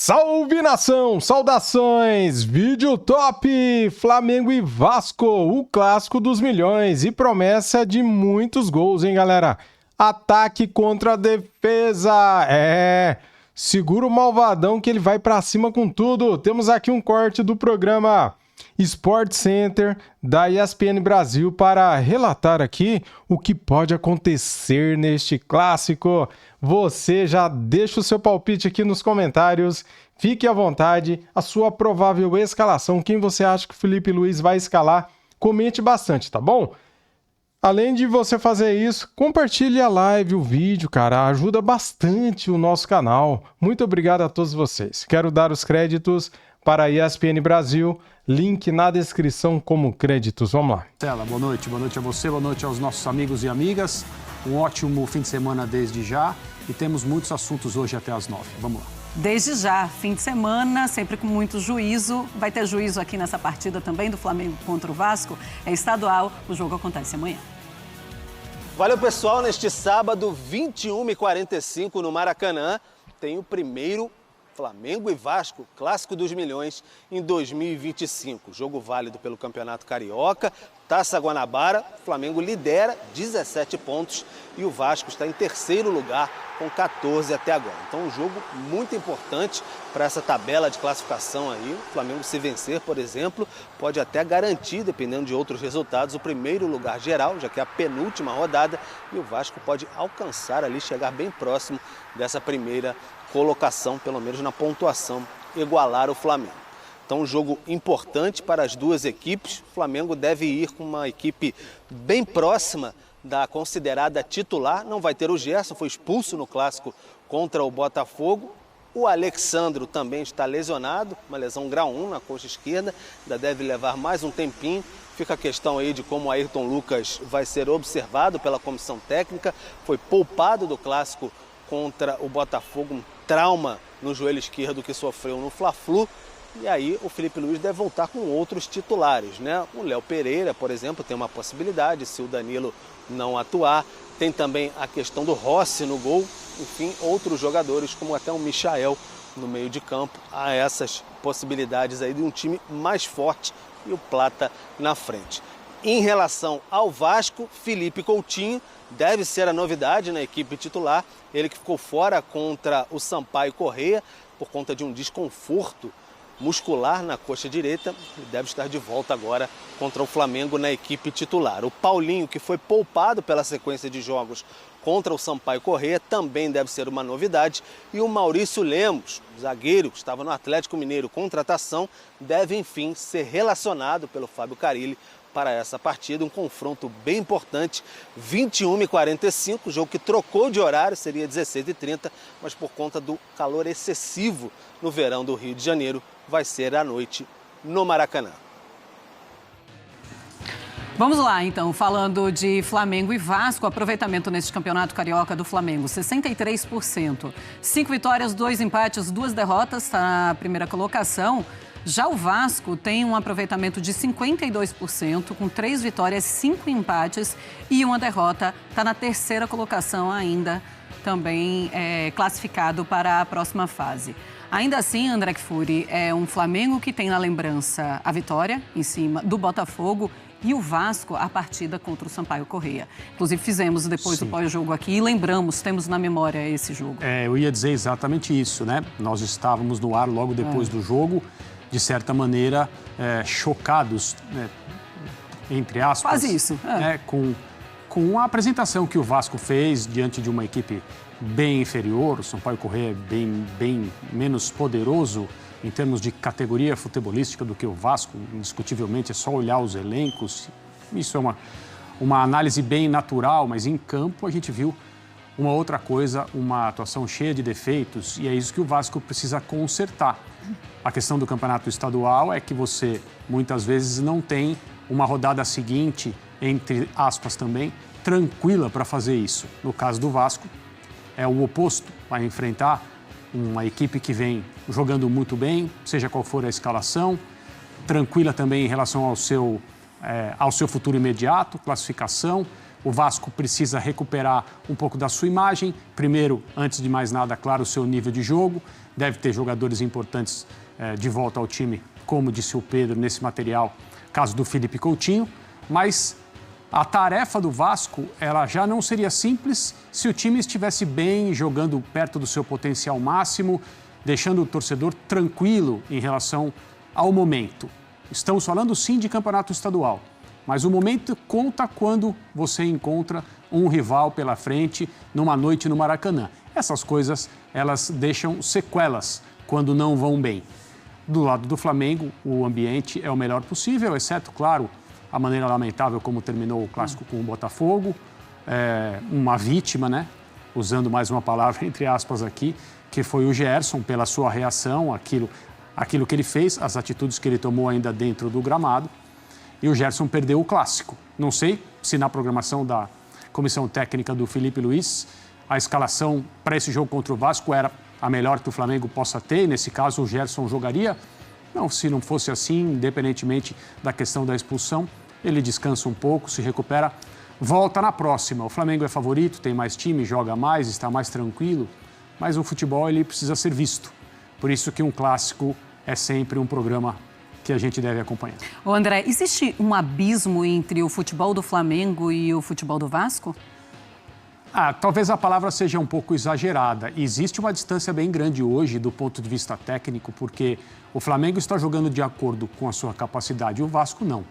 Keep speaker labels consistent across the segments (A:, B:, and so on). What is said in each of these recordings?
A: Salve nação, saudações, vídeo top, Flamengo e Vasco, o clássico dos milhões e promessa de muitos gols, hein galera? Ataque contra a defesa, segura o malvadão que ele vai pra cima com tudo. Temos aqui um corte do programa Sport Center da ESPN Brasil para relatar aqui o que pode acontecer neste clássico. Você já deixa o seu palpite aqui nos comentários, fique à vontade, a sua provável escalação, quem você acha que o Felipe Luiz vai escalar, comente bastante, tá bom? Além de você fazer isso, compartilhe a live, o vídeo, cara, ajuda bastante o nosso canal. Muito obrigado a todos vocês. Quero dar os créditos para a ESPN Brasil, link na descrição como créditos. Vamos lá.
B: Tela, boa noite a você, boa noite aos nossos amigos e amigas. Um ótimo fim de semana desde já e temos muitos assuntos hoje até às 9. Vamos lá.
C: Desde já, fim de semana, sempre com muito juízo. Vai ter juízo aqui nessa partida também do Flamengo contra o Vasco. É estadual, o jogo acontece amanhã.
D: Valeu, pessoal. Neste sábado, 21h45, no Maracanã, tem o primeiro Flamengo e Vasco, Clássico dos Milhões, em 2025. Jogo válido pelo Campeonato Carioca, Taça Guanabara. O Flamengo lidera 17 pontos e o Vasco está em terceiro lugar com 14 até agora. Então, um jogo muito importante para essa tabela de classificação aí. O Flamengo, se vencer, por exemplo, pode até garantir, dependendo de outros resultados, o primeiro lugar geral, já que é a penúltima rodada, e o Vasco pode alcançar ali, chegar bem próximo dessa primeira colocação, pelo menos na pontuação, igualar o Flamengo. Então, um jogo importante para as duas equipes. O Flamengo deve ir com uma equipe bem próxima da considerada titular. Não vai ter o Gerson, foi expulso no clássico contra o Botafogo. O Alexandro também está lesionado, uma lesão grau 1 na coxa esquerda, ainda deve levar mais um tempinho. Fica a questão aí de como o Ayrton Lucas vai ser observado pela comissão técnica. Foi poupado do clássico contra o Botafogo, um trauma no joelho esquerdo que sofreu no Fla-Flu. E aí o Felipe Luiz deve voltar com outros titulares, né? O Léo Pereira, por exemplo, tem uma possibilidade se o Danilo não atuar. Tem também a questão do Rossi no gol. Enfim, outros jogadores, como até o Michael no meio de campo. Há essas possibilidades aí de um time mais forte e o Plata na frente. Em relação ao Vasco, Felipe Coutinho deve ser a novidade na equipe titular. Ele que ficou fora contra o Sampaio Corrêa por conta de um desconforto muscular na coxa direita, e deve estar de volta agora contra o Flamengo na equipe titular. O Paulinho, que foi poupado pela sequência de jogos contra o Sampaio Corrêa, também deve ser uma novidade. E o Maurício Lemos, zagueiro que estava no Atlético Mineiro, contratação, deve enfim ser relacionado pelo Fábio Carille para essa partida, um confronto bem importante, 21h45, jogo que trocou de horário, seria 16h30, mas por conta do calor excessivo no verão do Rio de Janeiro, vai ser à noite no Maracanã.
C: Vamos lá, então, falando de Flamengo e Vasco, aproveitamento neste campeonato carioca do Flamengo, 63%. 5 vitórias, 2 empates, 2 derrotas, está na primeira colocação. Já o Vasco tem um aproveitamento de 52%, com 3 vitórias, 5 empates e 1 derrota. Está na terceira colocação ainda, também classificado para a próxima fase. Ainda assim, André Kfouri, é um Flamengo que tem na lembrança a vitória em cima do Botafogo e o Vasco a partida contra o Sampaio Corrêa. Inclusive fizemos depois do pós-jogo aqui e lembramos, temos na memória esse jogo.
B: Eu ia dizer exatamente isso, né? Nós estávamos no ar logo depois do jogo, de certa maneira, chocados, né? Entre aspas.
C: Quase isso.
B: Com a apresentação que o Vasco fez diante de uma equipe bem inferior. O Sampaio Corrêa é bem menos poderoso em termos de categoria futebolística do que o Vasco. Indiscutivelmente, é só olhar os elencos. Isso é uma análise bem natural, mas em campo a gente viu uma outra coisa, uma atuação cheia de defeitos, e é isso que o Vasco precisa consertar. A questão do campeonato estadual é que você, muitas vezes, não tem uma rodada seguinte, entre aspas também, tranquila para fazer isso. No caso do Vasco, é o oposto, vai enfrentar uma equipe que vem jogando muito bem, seja qual for a escalação, tranquila também em relação ao seu futuro imediato, classificação, O Vasco precisa recuperar um pouco da sua imagem. Primeiro, antes de mais nada, claro, o seu nível de jogo. Deve ter jogadores importantes de volta ao time, como disse o Pedro nesse material, caso do Felipe Coutinho. Mas a tarefa do Vasco, ela já não seria simples se o time estivesse bem, jogando perto do seu potencial máximo, deixando o torcedor tranquilo em relação ao momento. Estamos falando sim de campeonato estadual, mas o momento conta quando você encontra um rival pela frente numa noite no Maracanã. Essas coisas, elas deixam sequelas quando não vão bem. Do lado do Flamengo, o ambiente é o melhor possível, exceto, claro, a maneira lamentável como terminou o clássico com o Botafogo, uma vítima, né? Usando mais uma palavra entre aspas aqui, que foi o Gerson, pela sua reação, aquilo que ele fez, as atitudes que ele tomou ainda dentro do gramado. E o Gerson perdeu o clássico. Não sei se na programação da comissão técnica do Felipe Luiz, a escalação para esse jogo contra o Vasco era a melhor que o Flamengo possa ter, e nesse caso o Gerson jogaria. Não, se não fosse assim, independentemente da questão da expulsão, ele descansa um pouco, se recupera, volta na próxima. O Flamengo é favorito, tem mais time, joga mais, está mais tranquilo, mas o futebol ele precisa ser visto. Por isso que um clássico é sempre um programa que a gente deve acompanhar.
C: Ô André, existe um abismo entre o futebol do Flamengo e o futebol do Vasco?
B: Talvez a palavra seja um pouco exagerada. Existe uma distância bem grande hoje do ponto de vista técnico, porque o Flamengo está jogando de acordo com a sua capacidade, o Vasco não.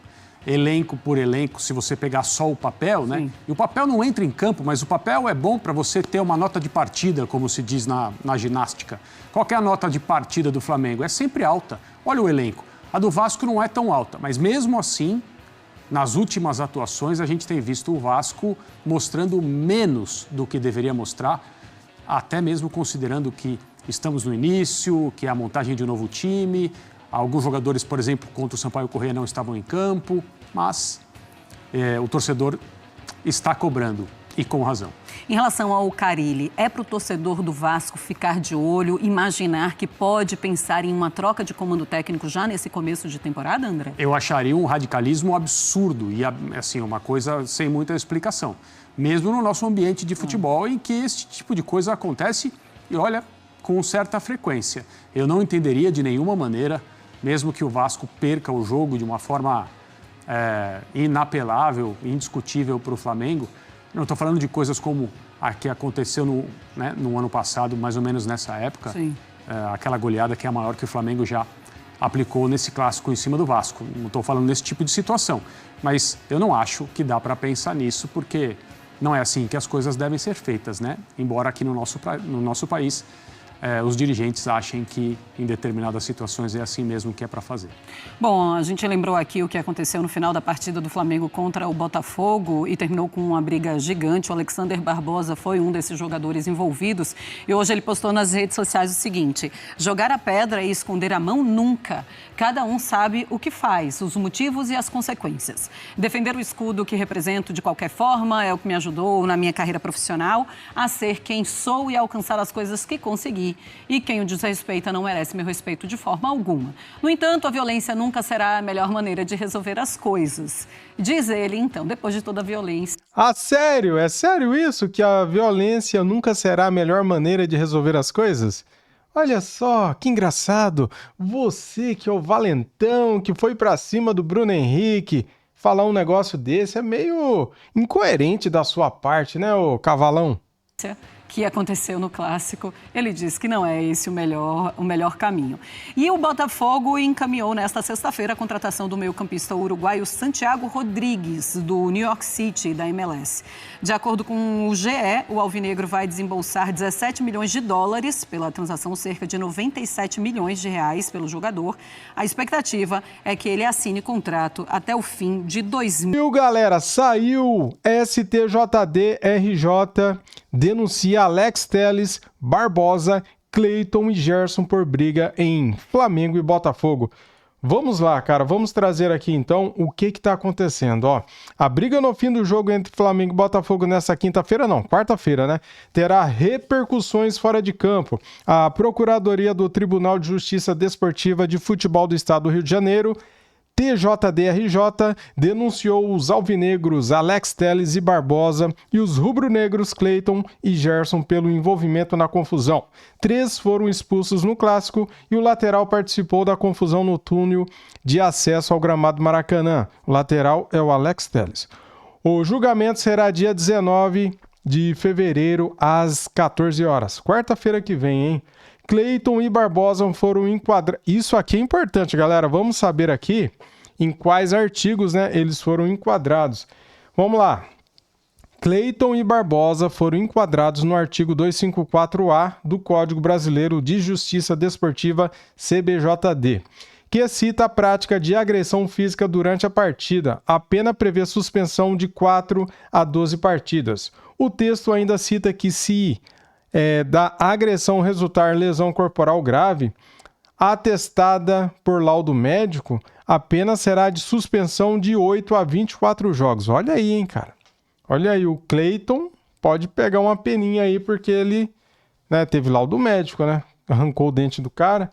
B: Elenco por elenco, se você pegar só o papel, né? E o papel não entra em campo, mas o papel é bom para você ter uma nota de partida, como se diz na ginástica. Qual que é a nota de partida do Flamengo? É sempre alta. Olha o elenco. A do Vasco não é tão alta, mas mesmo assim, nas últimas atuações, a gente tem visto o Vasco mostrando menos do que deveria mostrar, até mesmo considerando que estamos no início, que é a montagem de um novo time. Alguns jogadores, por exemplo, contra o Sampaio Corrêa não estavam em campo, mas o torcedor está cobrando, e com razão.
C: Em relação ao Carille, é para o torcedor do Vasco ficar de olho, imaginar que pode pensar em uma troca de comando técnico já nesse começo de temporada, André?
B: Eu acharia um radicalismo absurdo e, assim, uma coisa sem muita explicação. Mesmo no nosso ambiente de futebol, em que esse tipo de coisa acontece, e olha, com certa frequência. Eu não entenderia de nenhuma maneira, mesmo que o Vasco perca o jogo de uma forma inapelável, indiscutível para o Flamengo. Não estou falando de coisas como a que aconteceu no ano passado, mais ou menos nessa época.
C: Sim.
B: Aquela goleada que é a maior que o Flamengo já aplicou nesse clássico em cima do Vasco. Não estou falando desse tipo de situação. Mas eu não acho que dá para pensar nisso, porque não é assim que as coisas devem ser feitas, né? Embora aqui no nosso país os dirigentes achem que em determinadas situações é assim mesmo que é para fazer.
C: Bom, a gente lembrou aqui o que aconteceu no final da partida do Flamengo contra o Botafogo e terminou com uma briga gigante. O Alexander Barbosa foi um desses jogadores envolvidos e hoje ele postou nas redes sociais o seguinte: jogar a pedra e esconder a mão nunca. Cada um sabe o que faz, os motivos e as consequências. Defender o escudo que represento de qualquer forma é o que me ajudou na minha carreira profissional a ser quem sou e alcançar as coisas que consegui. E quem o desrespeita não merece meu respeito de forma alguma. No entanto, a violência nunca será a melhor maneira de resolver as coisas. Diz ele, então, depois de toda a violência...
A: Sério? É sério isso? Que a violência nunca será a melhor maneira de resolver as coisas? Olha só, que engraçado. Você que é o valentão, que foi pra cima do Bruno Henrique, falar um negócio desse é meio incoerente da sua parte, né, ô cavalão?
C: Que aconteceu no Clássico, ele diz que não é esse o melhor caminho. E o Botafogo encaminhou nesta sexta-feira a contratação do meio-campista uruguaio Santiago Rodrigues, do New York City, da MLS. De acordo com o GE, o alvinegro vai desembolsar 17 milhões de dólares pela transação, cerca de 97 milhões de reais pelo jogador. A expectativa é que ele assine contrato até o fim de 2000.
A: E galera, saiu STJD-RJ, denuncia Alex Telles, Barbosa, Cleiton e Gerson por briga em Flamengo e Botafogo. Vamos lá, cara, vamos trazer aqui então o que está acontecendo. Ó, a briga no fim do jogo entre Flamengo e Botafogo nessa quarta-feira, né? Terá repercussões fora de campo. A Procuradoria do Tribunal de Justiça Desportiva de Futebol do Estado do Rio de Janeiro TJDRJ denunciou os alvinegros Alex Telles e Barbosa e os rubro-negros Cleiton e Gerson pelo envolvimento na confusão. 3 foram expulsos no clássico e o lateral participou da confusão no túnel de acesso ao gramado Maracanã. O lateral é o Alex Telles. O julgamento será dia 19 de fevereiro às 14 horas. Quarta-feira que vem, hein? Cleiton e Barbosa foram enquadrados. Isso aqui é importante, galera. Vamos saber aqui em quais artigos, né, eles foram enquadrados. Vamos lá. Cleiton e Barbosa foram enquadrados no artigo 254-A do Código Brasileiro de Justiça Desportiva, CBJD, que cita a prática de agressão física durante a partida. A pena prevê suspensão de 4 a 12 partidas. O texto ainda cita que se da agressão resultar lesão corporal grave, atestada por laudo médico, a pena será de suspensão de 8 a 24 jogos. Olha aí, hein, cara. Olha aí, o Cleiton pode pegar uma peninha aí, porque ele, né, teve laudo médico, né? Arrancou o dente do cara.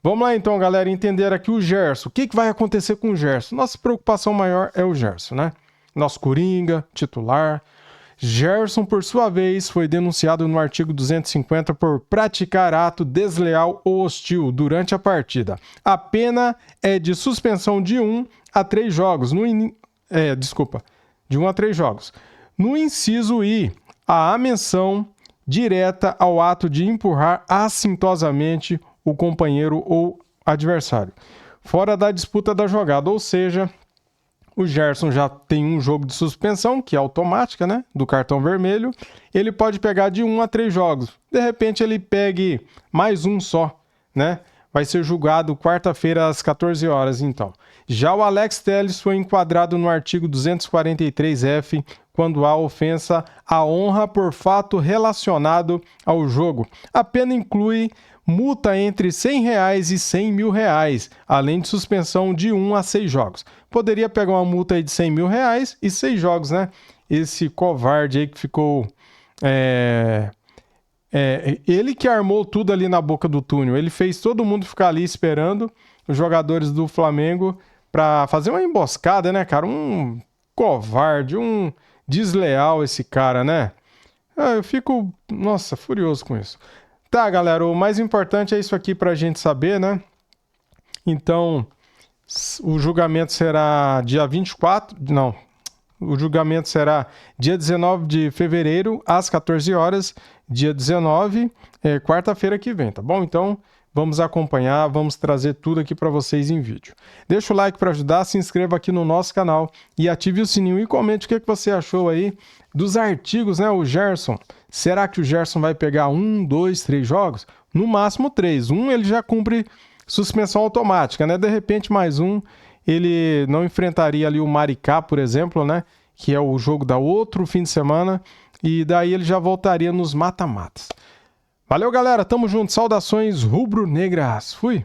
A: Vamos lá então, galera, entender aqui o Gerson. O que vai acontecer com o Gerson? Nossa preocupação maior é o Gerson, né? Nosso coringa, titular. Gerson, por sua vez, foi denunciado no artigo 250 por praticar ato desleal ou hostil durante a partida. A pena é de suspensão de 1 a 3 jogos. De 1 a 3 jogos. No inciso I, há a menção direta ao ato de empurrar assintosamente o companheiro ou adversário fora da disputa da jogada, ou seja, o Gerson já tem um jogo de suspensão, que é automática, né? Do cartão vermelho. Ele pode pegar de 1 a 3 jogos. De repente ele pegue mais um só, né? Vai ser julgado quarta-feira às 14 horas, então. Já o Alex Telles foi enquadrado no artigo 243-F, quando há ofensa à honra por fato relacionado ao jogo. A pena inclui multa entre R$ 100 e R$ 100 mil, além de suspensão de 1 a 6 jogos. Poderia pegar uma multa aí de R$ 100 mil e 6 jogos, né? Esse covarde aí que ficou... ele que armou tudo ali na boca do túnel. Ele fez todo mundo ficar ali esperando os jogadores do Flamengo para fazer uma emboscada, né, cara? Um covarde, um desleal esse cara, né? Eu fico, nossa, furioso com isso. Tá, galera, o mais importante é isso aqui pra gente saber, né? Então, o julgamento será dia 24... Não, o julgamento será dia 19 de fevereiro, às 14 horas, dia 19, quarta-feira que vem, tá bom? Então, vamos acompanhar, vamos trazer tudo aqui para vocês em vídeo. Deixa o like para ajudar, se inscreva aqui no nosso canal e ative o sininho e comente o que você achou aí dos artigos, né? O Gerson, será que o Gerson vai pegar 1, 2, 3 jogos? No máximo 3. Ele já cumpre suspensão automática, né? De repente mais um, ele não enfrentaria ali o Maricá, por exemplo, né? Que é o jogo da outro fim de semana, e daí ele já voltaria nos mata-matas. Valeu, galera, tamo junto, saudações rubro-negras, fui!